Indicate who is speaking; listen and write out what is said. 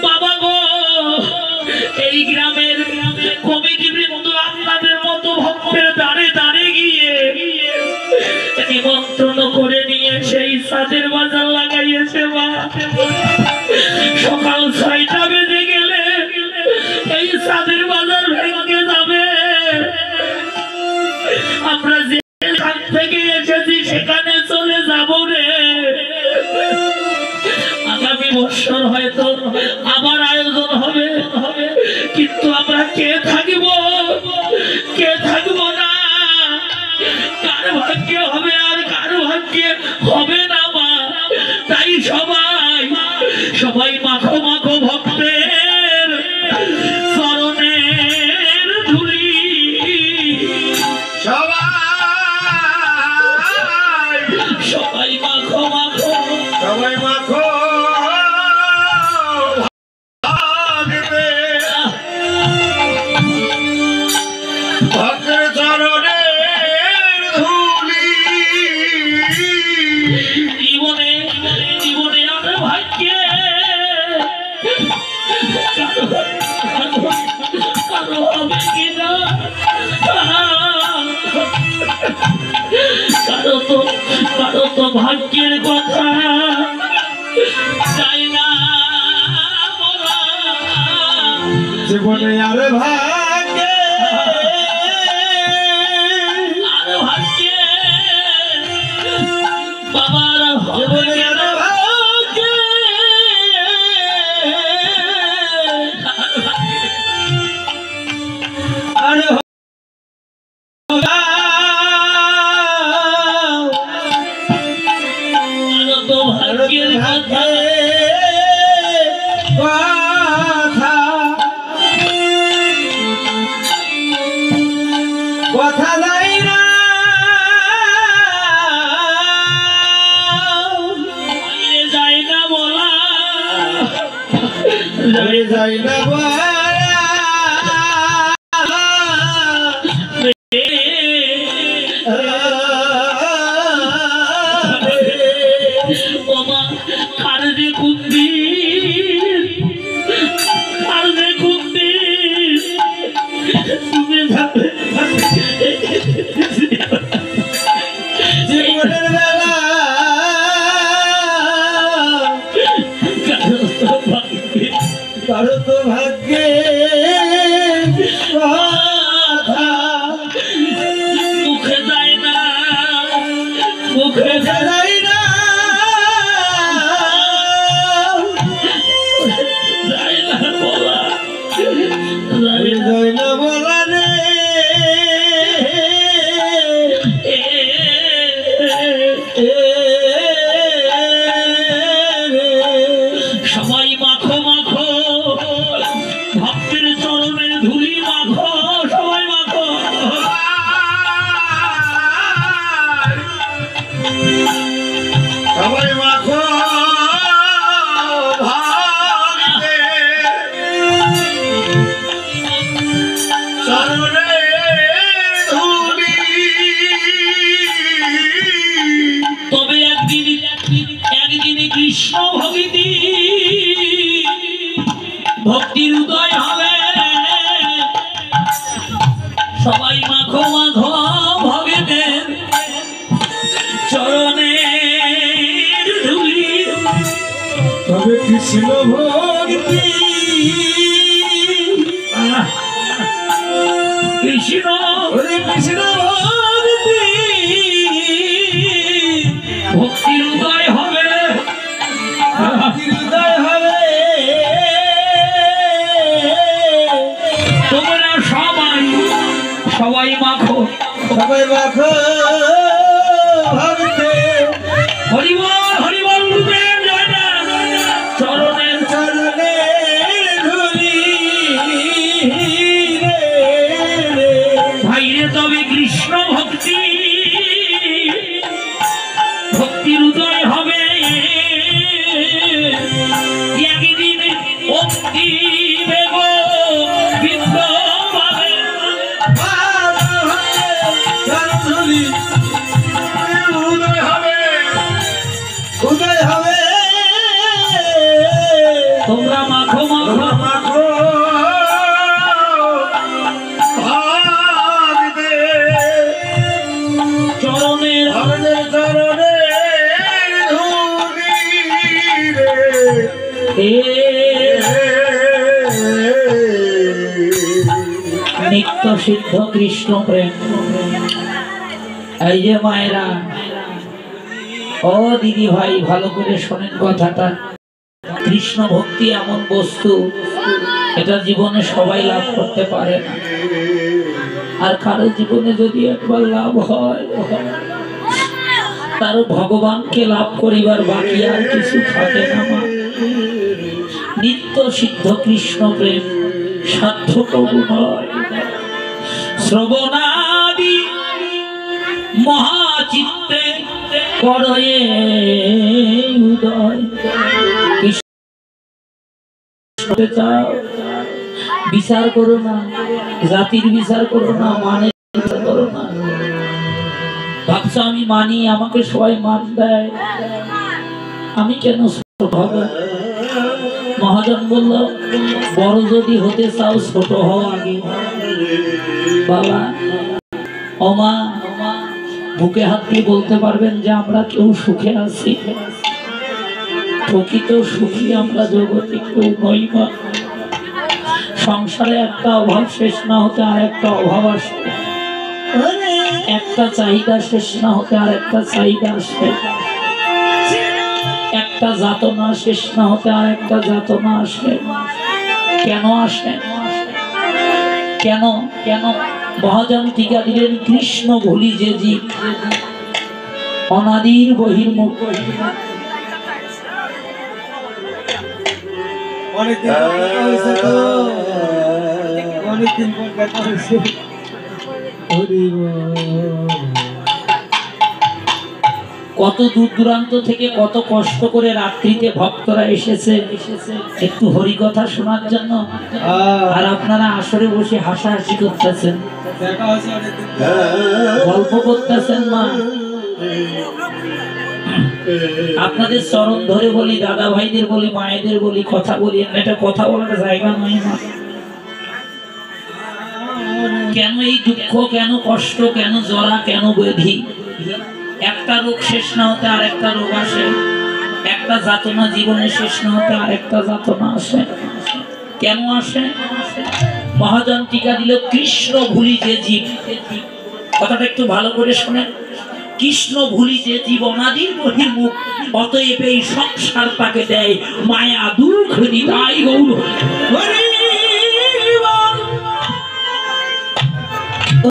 Speaker 1: বাবা গো, এই গ্রামের কমিটি বৃন্দ আপনাদের মতো ভক্তের দাঁড়ে দাঁড়ে গিয়ে নিমন্ত্রণ করে নিয়ে সেই সাজের বাজার লাগাইয়েছে মা। সকাল 6টা বেজে গেলে এই সাজের বাজার ভেঙে যাবে। আমরা যেখান থেকে এসেছি সেখানে চলে যাব রে। আগামী বছর হয়তো আবার আয়োজন হবে, কিন্তু আমরা কে থাকব কে থাকব না। কার ভাগ্যে হবে আর কার ভাগ্যে হবে না মা। তাই সবাই মাখো মাখো ভক্তের চরণের ধুলি। সবাই মাখো মাখো,
Speaker 2: সবাই মাখো ভক্তের চরণের ধুলি।
Speaker 1: জীবনে আমার ভাগ্যে কারো হবে কিনা, কারো তো ভাগ্যের কথা চাই না বলা।
Speaker 2: জীবনে আর ভাগ্যে
Speaker 1: বাবার
Speaker 2: জীবনে আর ভাগ্যে আর
Speaker 1: তো ভাগ্যের কথা
Speaker 2: কথা নাই না
Speaker 1: যায় না বলা,
Speaker 2: যাই না
Speaker 1: বাবা কার যে কুন্দি, কার যে কুন্দি তুমি যাবে
Speaker 2: জীবনের বেলা কারো তো ভাগ্যে কথা
Speaker 1: মুখে যায় না, মুখে
Speaker 2: যাই না
Speaker 1: যায় না বলা,
Speaker 2: যাই না বলা রে।
Speaker 1: সবাই মাখো মাখো ভক্তের চরণের ধুলি মাখো, সবাই মাখো।
Speaker 2: সবাই মাখো ভাগ্যে চরণের ধুলি।
Speaker 1: তবে একদিন কৃষ্ণ ভক্তি ভক্তির উদয় হবে। সবাই মাখো মাখো ভগতের চরণের ধুলি।
Speaker 2: তবে কৃষ্ণ ভক্তি
Speaker 1: কৃষ্ণ
Speaker 2: কৃষ্ণ ভক্তি
Speaker 1: ভক্তির উদয় হবে,
Speaker 2: হৃদয় হবে।
Speaker 1: তোমরা সবাই মাখো,
Speaker 2: সবাই মাখো ভক্তে
Speaker 1: হরিবল হরিবল রূপের জয় না, চরণের
Speaker 2: চরণের ধুলি।
Speaker 1: ভাইরে তবে কৃষ্ণ সিদ্ধ কৃষ্ণ প্রেম। এই যে মায়েরা, ও দিদি ভাই, ভালো করে শোনেন কথাটা। কৃষ্ণ ভক্তি এমন বস্তু, এটা জীবনে সবাই লাভ করতে পারে না। আর কারো জীবনে যদি একবার লাভ হয়, তার ভগবানকে লাভ করিবার বাকি আর কিছু থাকে না। মা, নিত্য সিদ্ধ কৃষ্ণ প্রেম সার্থক নয়। শ্রবণাদি মহাচিত্তে করয়ে উদয়। বিচার করো না, জাতির বিচার করো না, মানের বিচার করো না। ভাবছো আমি মানি, আমাকে সবাই মান দেয়, আমি কেন ছোট হব? মহাজন বলল, বড় যদি হতে চাও ছোট হও আগে। বাবা, ওমা, বুকে হাত দিয়ে বলতে পারবেন যে আমরা কেউ সুখে আছি? প্রকৃত সুখী আমরা জগতে কেউ নই। মা, সংসারে একটা অভাব শেষ না হতে আর একটা অভাব আসে, একটা চাহিদা শেষ না হতে আর একটা চাহিদা আসে, একটা যাতনা শেষ না হতে আর একটা যাতনা আসে। কেন আসে? কেন? কেন? মহাজন টিকা দিলেন, কৃষ্ণ ভুলি যে জীব অনাদির বহির্মুখ। কত দূর দূরান্ত থেকে কত কষ্ট করে রাত্রিতে ভক্তরা এসেছে একটু হরি কথা শোনার জন্য, আর আপনারা আসরে বসে হাসাহাসি করতেছেন, গল্প করতেছেন। মা, আপনাদের চরণ ধরে বলি, দাদা ভাইদের বলি, মায়েদের বলি, কথা বলি, এটা কথা বলার জায়গা নয়। মা, কেন এই দুঃখ, কেন কষ্ট, কেন জরা, কেন ব্যাধি? একটা রোগ শেষ না হতে আর একটা রোগ আসে, একটা যাতনা জীবনে শেষ না হতে আর একটা যাতনা আসে। কেন আসে? মহাজন টিকা দিল, কৃষ্ণ ভুলি যে জীব। কথাটা একটু ভালো করে শোনেন। কৃষ্ণ ভুলি যে জীব অনাদির বহির্মুখ, অতএব এই সংসার তাকে দেয় মায়া দুঃখ নিতাই গৌর।